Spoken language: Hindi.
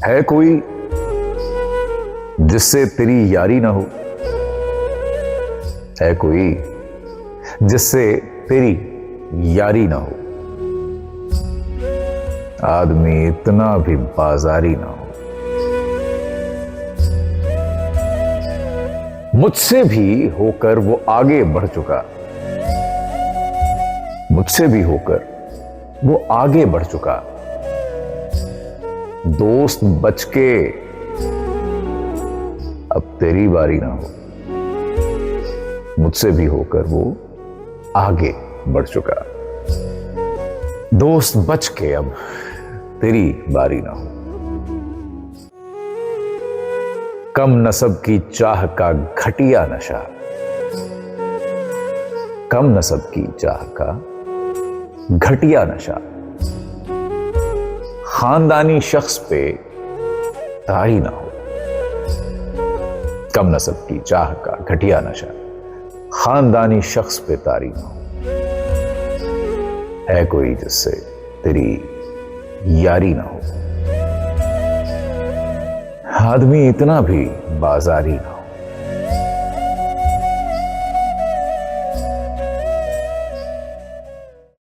है कोई जिससे तेरी यारी ना हो? है कोई जिससे तेरी यारी ना हो? आदमी इतना भी बाजारी ना हो। मुझसे भी होकर वो आगे बढ़ चुका, मुझसे भी होकर वो आगे बढ़ चुका। दोस्त बच के अब तेरी बारी ना हो। मुझसे भी होकर वो आगे बढ़ चुका। दोस्त बच के अब तेरी बारी ना हो। कम नसब की चाह का घटिया नशा, कम नसब की चाह का घटिया नशा, खानदानी शख्स पे तारी ना हो। कम नसब की चाह का घटिया नशा, खानदानी शख्स पे तारी ना हो। है कोई जिससे तेरी यारी ना हो। आदमी इतना भी बाजारी ना हो।